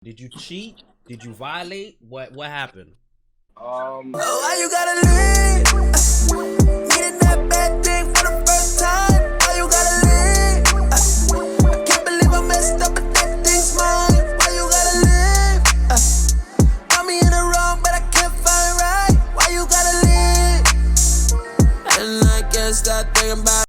Did you cheat? Did you violate? What happened? Why you gotta leave? Needing that bad thing for the first time. Why you gotta leave? I can't believe I messed up, but that thing's mine. Why you gotta leave? Got me in the wrong, but I can't find right. Why you gotta leave? And I can't stop thinking about.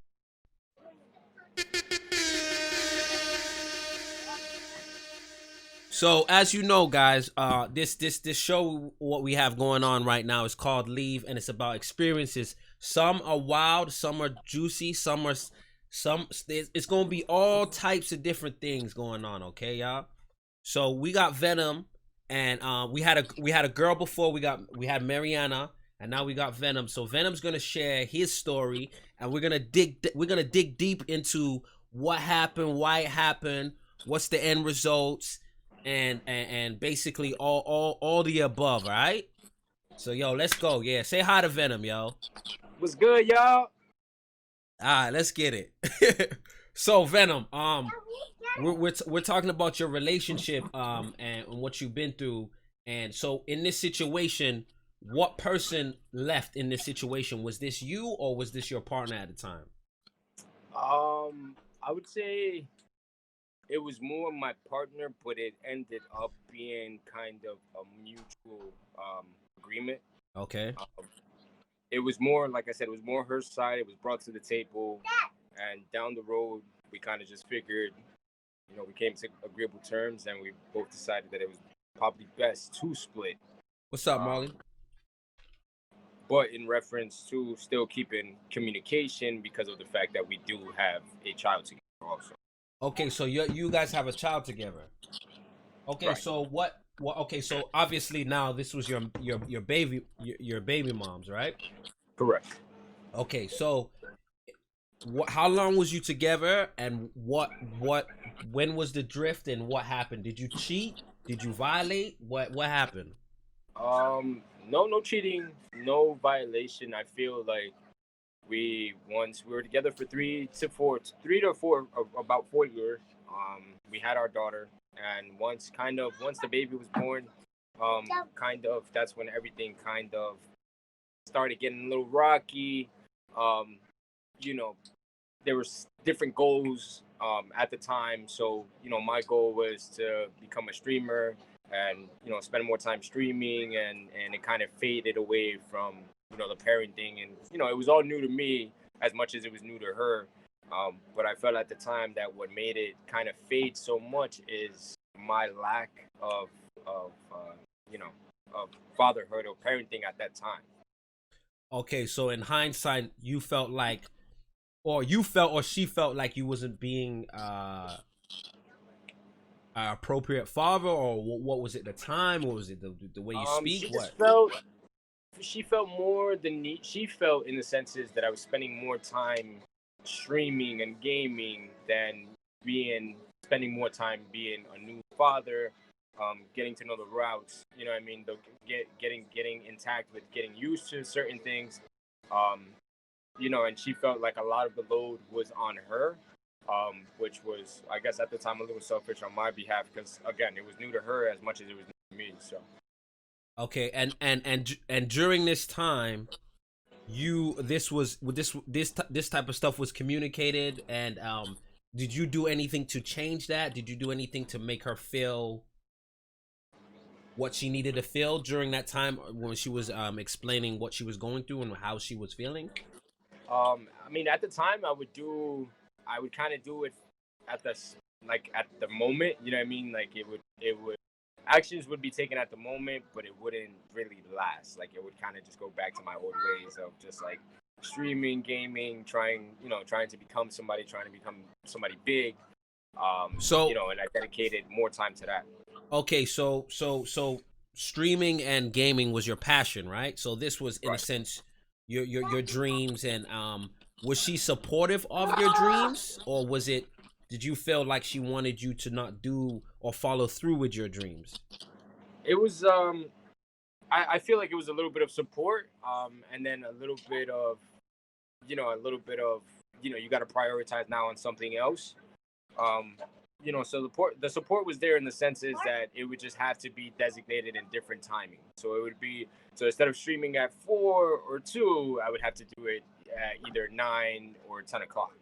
So as you know, guys, this show what we have going on right now is called Leave, and it's about experiences. Some are wild, some are juicy, some. It's gonna be all types of different things going on. Okay, y'all. So we got Venom, and we had a girl before. We had Mariana, and now we got Venom. So Venom's gonna share his story, and we're gonna dig deep into what happened, why it happened, what's the end results, and basically all the above. All right. So yo, let's go. Yeah, say hi to Venom, yo. What's good, y'all? All right, let's get it. So Venom, we're talking about your relationship, and what you've been through, and so in this situation, what person left in this situation? Was this you or was this your partner at the time? I would say it was more my partner, but it ended up being kind of a mutual agreement. Okay. It was more, like I said, it was more her side. It was brought to the table, and down the road, we kind of just figured, we came to agreeable terms, and we both decided that it was probably best to split. What's up, Um, Marley? but in reference to still keeping communication because of the fact that we do have a child together also. Okay, so you guys have a child together. Okay, Right. so what? Okay, so obviously now this was your baby your baby mom's, right? Correct. Okay, so how long was you together, and what when was the drift, and what happened? Did you cheat? Did you violate? What happened? No cheating, no violation. I feel like once we were together for 3 to 4, about 4 years. We had our daughter, and once the baby was born, kind of that's when everything kind of started getting a little rocky. Um, you know, there was different goals at the time. So my goal was to become a streamer and spend more time streaming, and it kind of faded away from the parenting, and it was all new to me as much as it was new to her. But I felt at the time that what made it kind of fade so much is my lack of you know of fatherhood or parenting at that time. Okay, so in hindsight, you felt like, or you felt, or she felt like you wasn't being a appropriate father, or what was it? The time, or was it the way you speak? She What? just felt she felt more the need. She felt in the senses that I was spending more time streaming and gaming than being spending more time being a new father, getting to know the routes. You know what I mean? Getting intact with getting used to certain things. Um, and she felt like a lot of the load was on her, which was, I guess, at the time a little selfish on my behalf because again, it was new to her as much as it was new to me. So. Okay, and during this time, this type of stuff was communicated, and did you do anything to change that? Did you do anything to make her feel what she needed to feel during that time when she was explaining what she was going through and how she was feeling? I mean, at the time, I would kind of do it at at the moment. You know what I mean? Like it would, actions would be taken at the moment, but it wouldn't really last. Like it would kind of just go back to my old ways of just like streaming, gaming, trying to become somebody, trying to become somebody big. So And I dedicated more time to that. okay, so streaming and gaming was your passion, right? So this was in a Right. sense your dreams, and was she supportive of your dreams, or was it, did you feel like she wanted you to not do or follow through with your dreams? It was I feel like it was a little bit of support, and then a little bit of you got to prioritize now on something else. Um, So the support was there in the senses that it would just have to be designated in different timing. So it would be, so instead of streaming at 4 or 2, I would have to do it at either 9 or 10 o'clock.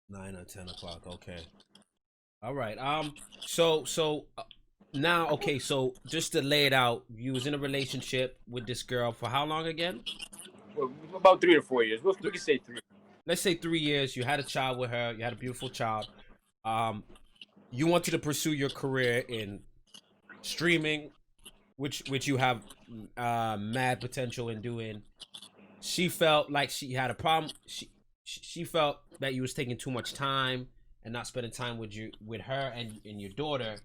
9 or 10 o'clock. Okay. All right. So now, okay. So just to lay it out, you was in a relationship with this girl for how long again? Well, about 3 to 4 years. We could say 3. Let's say 3 years. You had a child with her. You had a beautiful child. You wanted to pursue your career in streaming, which you have mad potential in doing. She felt like she had a problem. She felt that you was taking too much time and not spending time with her and your daughter.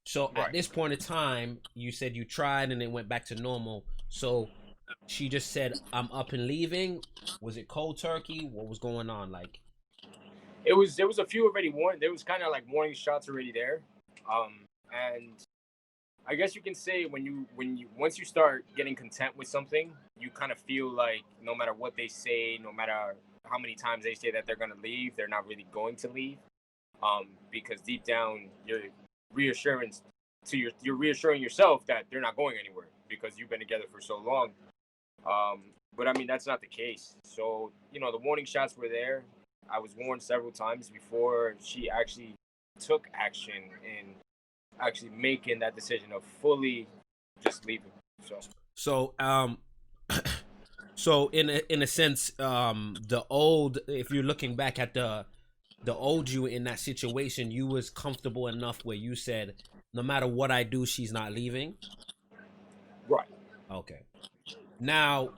So Right. at this point in time, you said you tried and it went back to normal. So she just said, "I'm up and leaving." Was it cold turkey? What was going on? Like, There was a few already warned. There was kind of like warning shots already there, and I guess you can say when you once you start getting content with something, you kind of feel like no matter what they say, no matter how many times they say that they're gonna leave, they're not really going to leave, because deep down you're you're reassuring yourself that they're not going anywhere because you've been together for so long. But I mean that's not the case. So the warning shots were there. I was warned several times before she actually took action in actually making that decision of fully just leaving. so so in a sense, if you're looking back at the old you in that situation, you was comfortable enough where you said, no matter what I do, she's not leaving. Right. Okay. Now,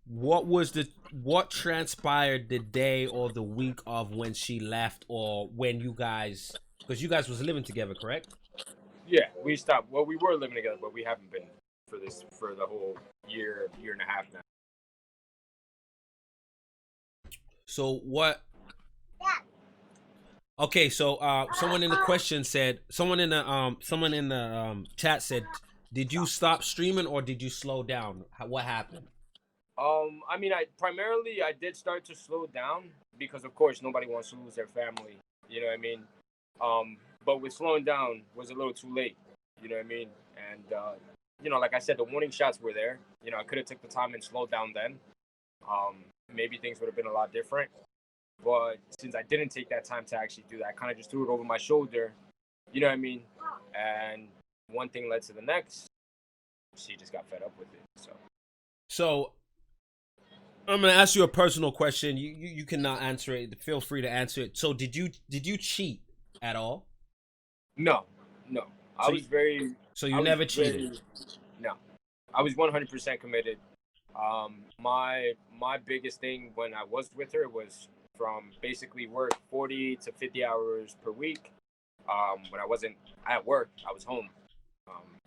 what transpired the day or the week of when she left, or when because you guys was living together, correct? Yeah, we stopped. Well, we were living together, but we haven't been for the whole year and a half now. So what? Okay, so someone in the chat said, did you stop streaming or did you slow down? What happened? I mean, I did start to slow down because, of course, nobody wants to lose their family. You know what I mean? But with slowing down was a little too late. You know what I mean? And like I said, the warning shots were there. I could have took the time and slowed down then. Maybe things would have been a lot different. But since I didn't take that time to actually do that, I kind of just threw it over my shoulder. You know what I mean? And one thing led to the next. She just got fed up with it. So I'm gonna ask you a personal question. You cannot answer it. Feel free to answer it. So did you cheat at all? No. I was very. So you never cheated? No, I was 100% committed. My biggest thing when I was with her was from basically work 40 to 50 hours per week. When I wasn't at work, I was home.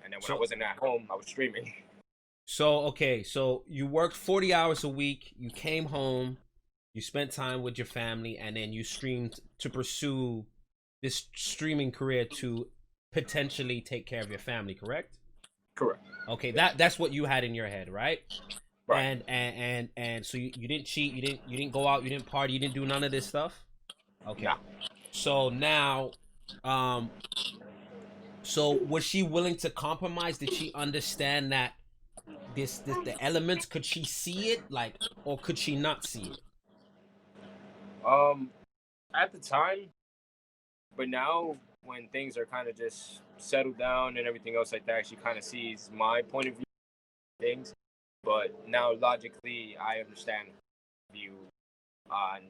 And then when I wasn't at home, I was streaming. So, okay, so you worked 40 hours a week, you came home, you spent time with your family, and then you streamed to pursue this streaming career to potentially take care of your family, correct? Correct. Okay, that's what you had in your head, right? Right. And so you didn't cheat, you didn't go out, you didn't party, you didn't do none of this stuff? Okay. No. So now, so was she willing to compromise? Did she understand that the elements, could she see it, like, or could she not see it? At the time, but now when things are kind of just settled down and everything else like that, she kind of sees my point of view of things. But now logically, I understand view on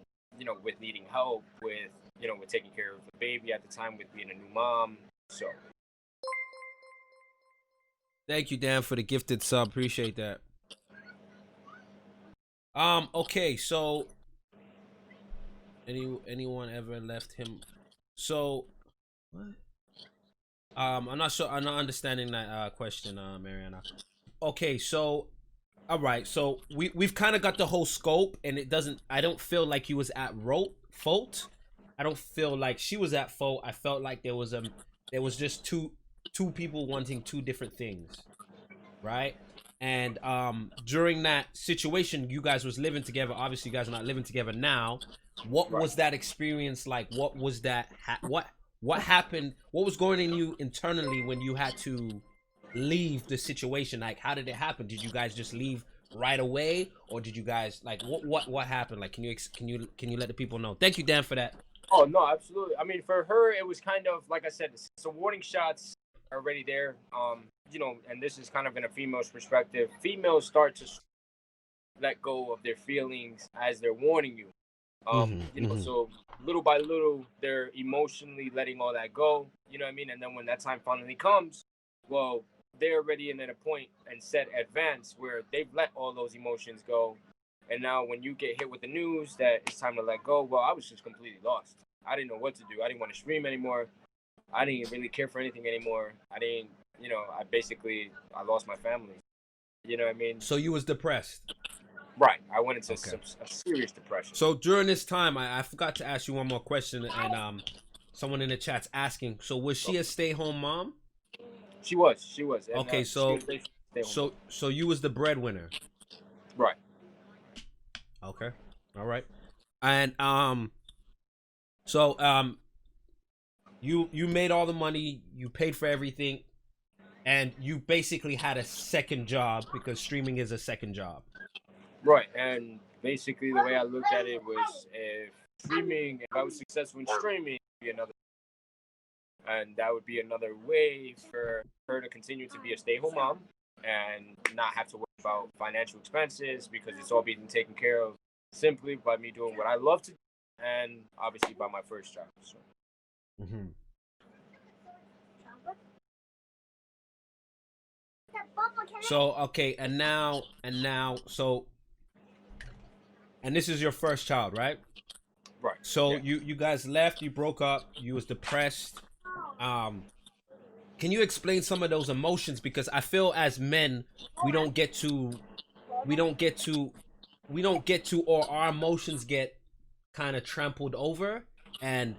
with needing help, with with taking care of the baby at the time, with being a new mom. So. Thank you, Dan, for the gifted sub. Appreciate that. Okay, so anyone ever left him? So what? I'm not sure. I'm not understanding that question, Mariana. Okay, so all right, so we've kind of got the whole scope, and I don't feel like he was at fault. I don't feel like she was at fault. I felt like there was just two people wanting two different things, right? And during that situation, you guys was living together. Obviously, you guys are not living together now. What was that experience like? What was that? what happened? What was going in you internally when you had to leave the situation? Like, how did it happen? Did you guys just leave right away, or did you guys like what happened? Like, can you let the people know? Thank you, Dan, for that. Oh no, absolutely. I mean, for her, it was kind of like I said, so warning shots are already there. And this is kind of in a female's perspective. Females start to let go of their feelings as they're warning you. So little by little, they're emotionally letting all that go. You know what I mean? And then when that time finally comes, well, they're already in at a point and set advance where they've let all those emotions go. And now when you get hit with the news that it's time to let go, well, I was just completely lost. I didn't know what to do. I didn't want to stream anymore. I didn't really care for anything anymore. I lost my family. You know what I mean? So you was depressed. Right. I went into a serious depression. So during this time, I forgot to ask you one more question, and someone in the chat's asking. So was she a stay-home mom? She was. And, okay, so you was the breadwinner. Right. Okay. All right. And you made all the money, you paid for everything, and you basically had a second job because streaming is a second job. Right. And basically the way I looked at it was if I was successful in streaming, it would be another, and that would be another way for her to continue to be a stay-home mom and not have to worry about financial expenses because it's all being taken care of simply by me doing what I love to do and obviously by my first job. So. So okay, and now, and this is your first child, right? Right. So you guys left, you broke up, you was depressed. Can you explain some of those emotions? Because I feel as men, we don't get to, or our emotions get kind of trampled over, and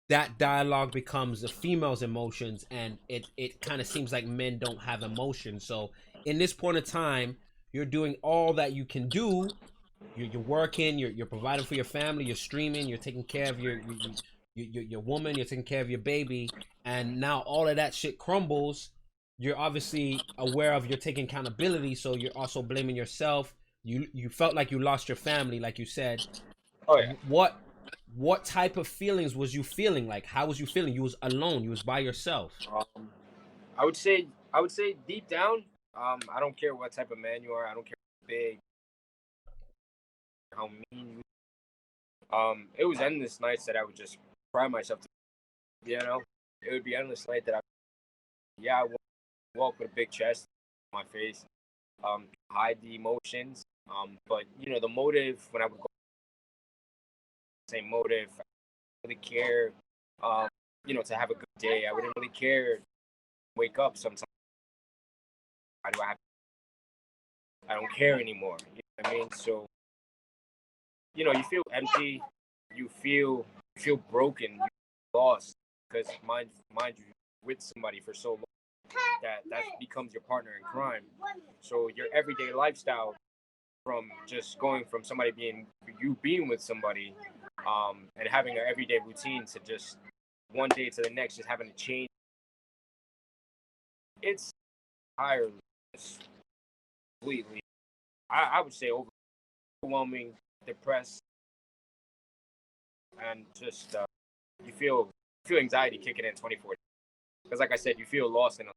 that dialogue becomes the female's emotions, and it kind of seems like men don't have emotions. So in this point of time, you're doing all that you can do. You're working, you're providing for your family, you're streaming, you're taking care of your woman, you're taking care of your baby, and now all of that shit crumbles. You're obviously aware of you're taking accountability, so you're also blaming yourself. You felt like you lost your family, like you said. Oh yeah. What type of feelings was you feeling? Like, how was you feeling? You was alone, you was by yourself. I would say deep down, I don't care what type of man you are, I don't care how big, how mean you. It was endless nights that I would just cry myself to, it would be endless night that I would walk with a big chest on my face, hide the emotions, but the motive when I would go, same motive, I didn't really care, to have a good day. I wouldn't really care to wake up sometimes. Why do I don't care anymore, you know what I mean? So you feel empty, you feel broken, you feel lost, because mind you, with somebody for so long that becomes your partner in crime. So your everyday lifestyle, from just going from being with somebody, and having an everyday routine to just one day to the next, just having to change. It's entirely, completely, I would say, overwhelming, depressed, and just you feel anxiety kicking in 24. Because like I said, you feel lost in a,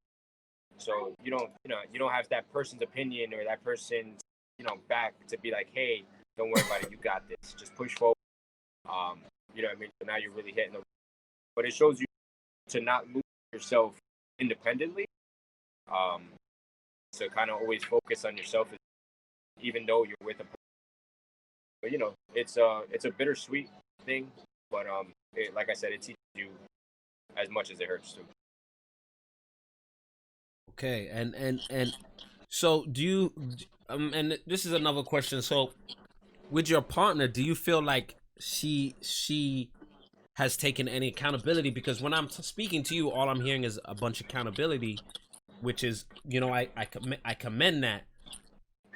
so you don't have that person's opinion or that person's back to be like, hey, don't worry about it, you got this, just push forward. You know what I mean? So now you're really hitting but it shows you to not lose yourself independently, to kind of always focus on yourself, even though you're with a person. But it's a bittersweet thing, but like I said, it teaches you as much as it hurts too. Okay, and so do you, and this is another question. So with your partner, do you feel like she has taken any accountability? Because when I'm speaking to you, all I'm hearing is a bunch of accountability, which is, I commend that.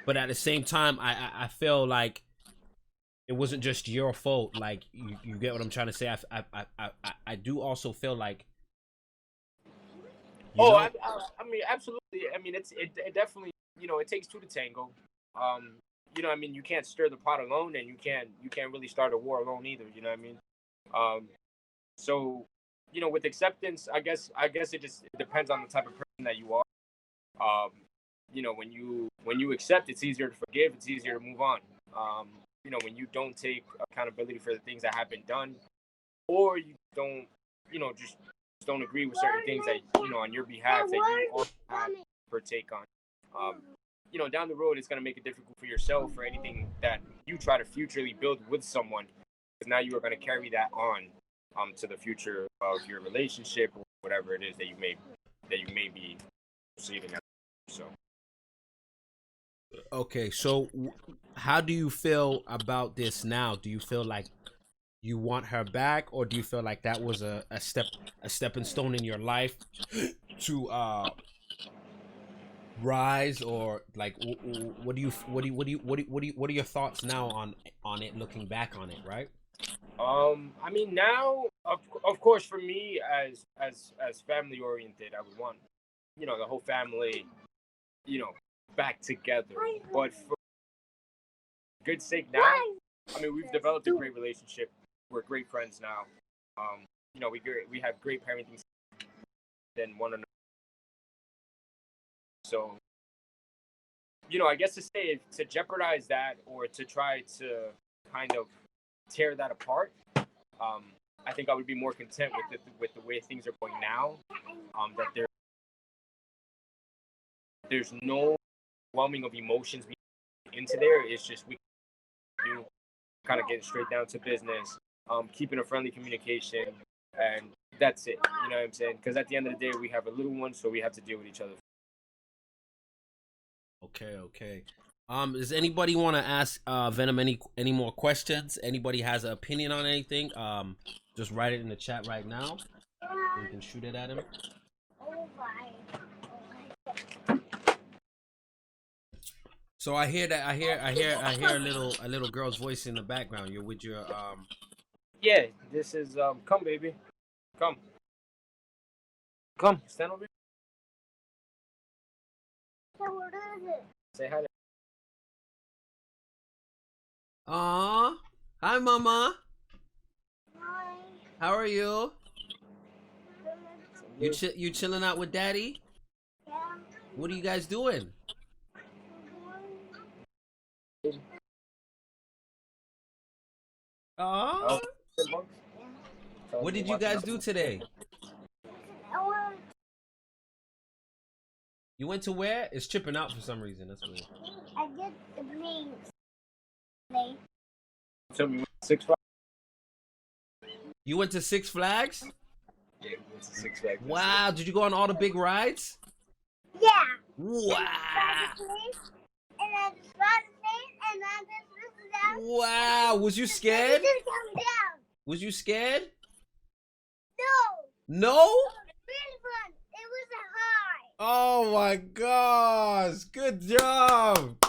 But at the same time, I feel like it wasn't just your fault. Like, you get what I'm trying to say. I do also feel like, I mean, absolutely. I mean, it definitely, it takes two to tango. Um, I mean, you can't stir the pot alone, and you can't really start a war alone either. You know what I mean? So, with acceptance, I guess it depends on the type of person that you are. Um, when you accept, it's easier to forgive. It's easier to move on. When you don't take accountability for the things that have been done, or you don't, just don't agree with certain things that on your behalf that you also have to partake on. Down the road, it's gonna make it difficult for yourself for anything that you try to futurely build with someone, because now you are gonna carry that on, to the future of your relationship or whatever it is that you may be proceeding. So. Okay, so how do you feel about this now? Do you feel like you want her back, or do you feel like that was a stepping stone in your life to rise, or like what are your thoughts now on it, looking back on it, right? I mean, now, of course, for me, as family oriented, I would want, the whole family, you know, back together. But for good sake now, I mean, we've developed a great relationship. We're great friends now. We have great parenting than one another. So, I guess to jeopardize that, or to try to kind of tear that apart, I think I would be more content with the way things are going now. That there's no overwhelming of emotions into there. It's just we do kind of getting straight down to business, keeping a friendly communication, and that's it. You know what I'm saying? Because at the end of the day, we have a little one, so we have to deal with each other. Okay. Does anybody want to ask Venom any more questions? Anybody has an opinion on anything? Just write it in the chat right now. We can shoot it at him. So I hear a little girl's voice in the . You're with your Yeah, this is come baby, come, stand over here. What is it? Say hi. Aw, hi mama. Hi. How are you? You chilling out with daddy? Yeah. What are you guys doing? Aw, what did you guys do today? You went to where? It's chipping out for some reason. That's weird. I did the rings. So we went to Six Flags. You went to Six Flags? Yeah, we went to Six Flags. Wow, did you go on all the big rides? Yeah. Wow. And I just got and I just down. Wow, was you scared? Just come down. Was you scared? No. No? It was really fun. It was a high. Oh my gosh, good job. It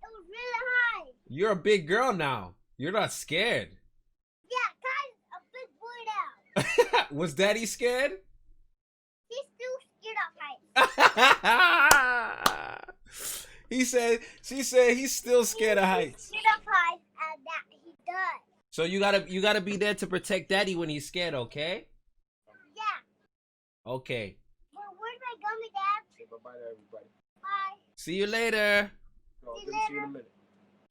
was really high. You're a big girl now. You're not scared. Yeah, Kai's a big boy now. Was daddy scared? He's still scared of heights. She said he's still scared of heights. Scared of heights, and that he does. So you gotta be there to protect daddy when he's scared, okay? Yeah. Okay. Well, where's my gummy, Dad? Say bye-bye to everybody. Bye. See you later. No, I'll give it to you in a minute.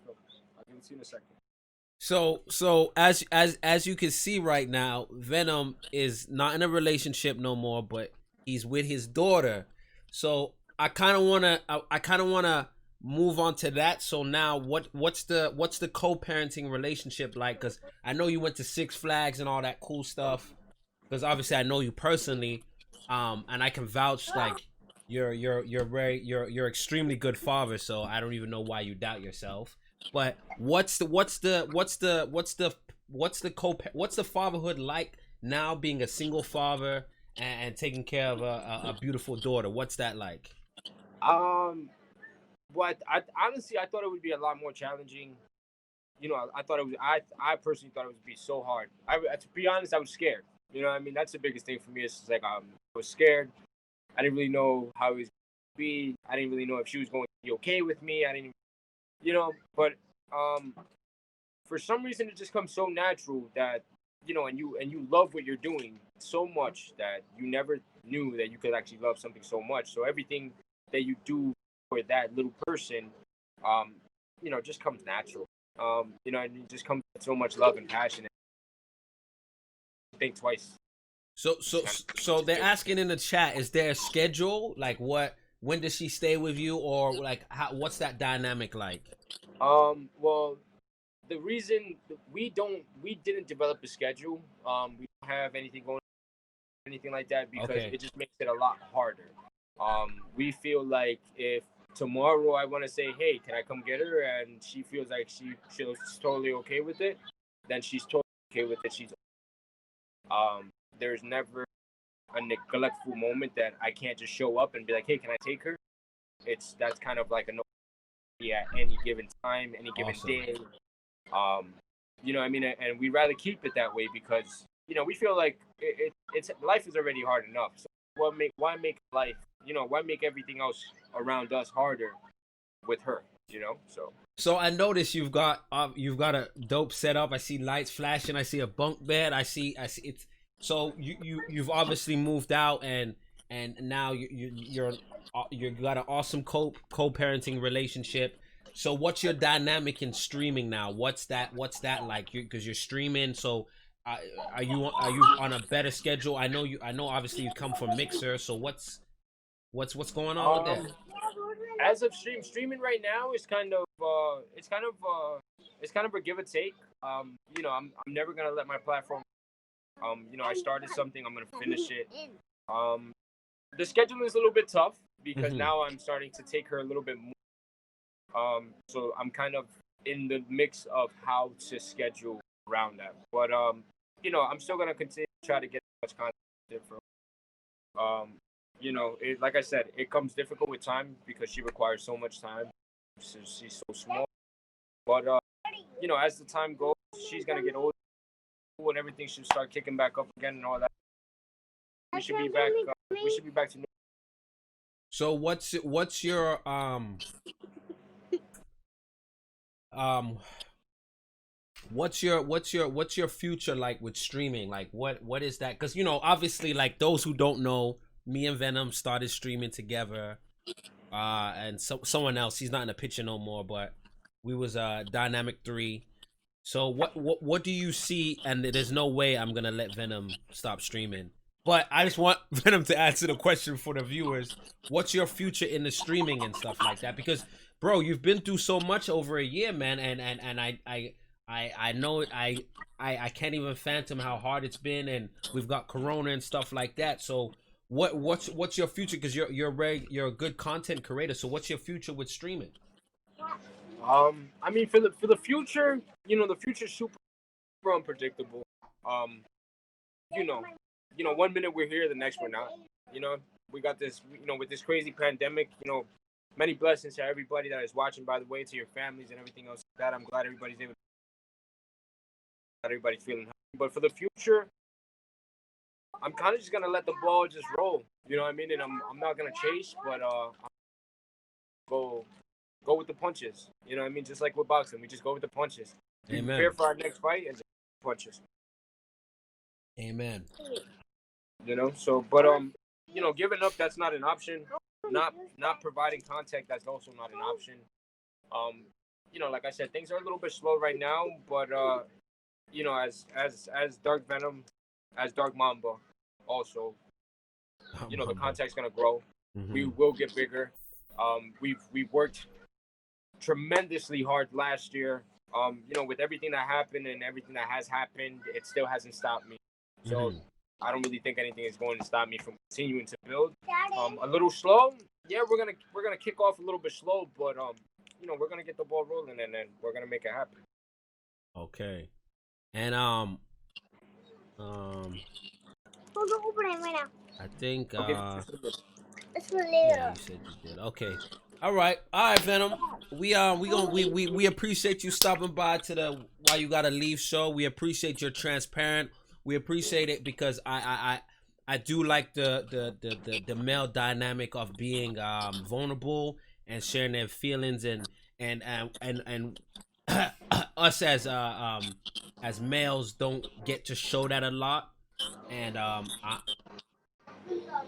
No, I'll give it to you in a second. So as you can see right now, Venom is not in a relationship no more, but he's with his daughter. So I kind of wanna move on to that. So now what's the co-parenting relationship like? Because I know you went to Six Flags and all that cool stuff. Because obviously I know you personally, and I can vouch like you're extremely good father. So I don't even know why you doubt yourself. But what's the fatherhood like now, being a single father and taking care of a beautiful daughter? What's that like? But I honestly thought it would be a lot more challenging. I thought it was. I personally thought it would be so hard. To be honest, I was scared. You know what I mean? That's the biggest thing for me. It's just like I was scared. I didn't really know how it was going to be. I didn't really know if she was going to be okay with me. I didn't, but um, for some reason it just comes so natural that and you love what you're doing so much that you never knew that you could actually love something so much. So everything that you do for that little person, just comes natural. And it just comes with so much love and passion. And think twice. So they're asking in the chat, is there a schedule? Like when does she stay with you, or like what's that dynamic like? Well, the reason we didn't develop a schedule. We don't have anything going, anything like that, because it just makes it a lot harder. We feel like if tomorrow I want to say, hey, can I come get her, and she feels like she's totally okay with it, then she's totally okay with it. There's never a neglectful moment that I can't just show up and be like, hey, can I take her? That's kind of like a no at any given time, any given day. You know what I mean? And we rather keep it that way because, we feel like it's life is already hard enough. So why make life, why make everything else around us harder with her, So I noticed you've got a dope setup. I see lights flashing. I see a bunk bed. I see it's so you've obviously moved out and now you got an awesome co-parenting relationship. So what's your dynamic in streaming now? What's that like? Because you're streaming. So are you on a better schedule? I know obviously you come from Mixer. So what's going on with that? As of streaming right now is kind of a give or take. I'm never gonna let my platform. I started something, I'm gonna finish it. The schedule is a little bit tough because now I'm starting to take her a little bit more. So I'm kind of in the mix of how to schedule around that. But I'm still gonna continue to try to get as much content for. Like I said, it comes difficult with time because she requires so much time. She's so small. But as the time goes, she's gonna get older and everything should start kicking back up again and all that. We should be back. We should be back to normal. So what's your what's your future like with streaming? Like what is that? Because obviously, like those who don't know, me and Venom started streaming together, and someone else, he's not in the picture no more, but we was Dynamic 3. So what do you see? And there's no way I'm gonna let Venom stop streaming, but I just want Venom to answer the question for the viewers. What's your future in the streaming and stuff like that? Because bro, you've been through so much over a year, man, and I know I can't even fathom how hard it's been, and we've got Corona and stuff like that. So what's your future? Because you're a good content creator. So what's your future with streaming? I mean, for the future, the future's super unpredictable. 1 minute we're here, the next we're not. We got this, with this crazy pandemic. Many blessings to everybody that is watching, by the way, to your families and everything else like that. I'm glad everybody's feeling happy. But for the future, I'm kind of just gonna let the ball just roll. You know what I mean? And I'm not gonna chase, but go with the punches. You know what I mean? Just like with boxing, we just go with the punches. Amen. Prepare for our next fight and just punches. Amen. So but giving up, that's not an option. Not providing content, that's also not an option. Like I said, things are a little bit slow right now, but as Dark Venom, as Dark Mamba, also, the content's gonna grow. Mm-hmm. We will get bigger. We've worked tremendously hard last year. With everything that happened and everything that has happened, it still hasn't stopped me. So I don't really think anything is going to stop me from continuing to build. A little slow. Yeah, we're gonna kick off a little bit slow, but we're gonna get the ball rolling and then we're gonna make it happen. Okay. And I think yeah, you said you did. Okay. All right, Venom. We appreciate you stopping by to the Why You Gotta Leave show. We appreciate your transparent. We appreciate it because I do like the male dynamic of being vulnerable and sharing their feelings and us as males don't get to show that a lot. And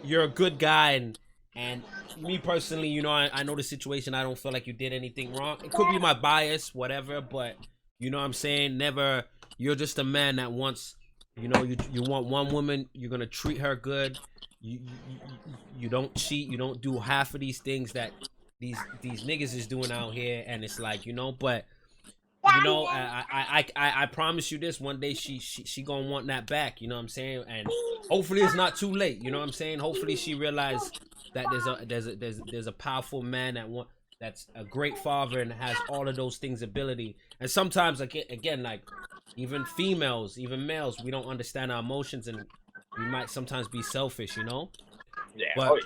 you're a good guy, and me personally, you know, I know the situation. I don't feel like you did anything wrong. It could be my bias, whatever, but you know what I'm saying. Never. You're just a man that wants. You know, you want one woman. You're gonna treat her good. You don't cheat. You don't do half of these things that these niggas is doing out here. And it's like, you know, but you know, I promise you this: one day she gonna want that back. You know what I'm saying? And hopefully it's not too late. You know what I'm saying? Hopefully she realized that there's a powerful man that's a great father and has all of those things ability. And sometimes again like even females, even males, we don't understand our emotions and we might sometimes be selfish. You know? Yeah. But,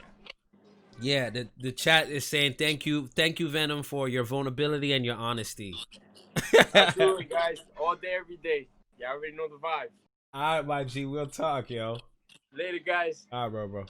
yeah, the chat is saying thank you, Venom, for your vulnerability and your honesty. Absolutely, guys. All day, every day. Y'all already know the vibe. All right, my G, we'll talk, yo. Later, guys. All right, bro.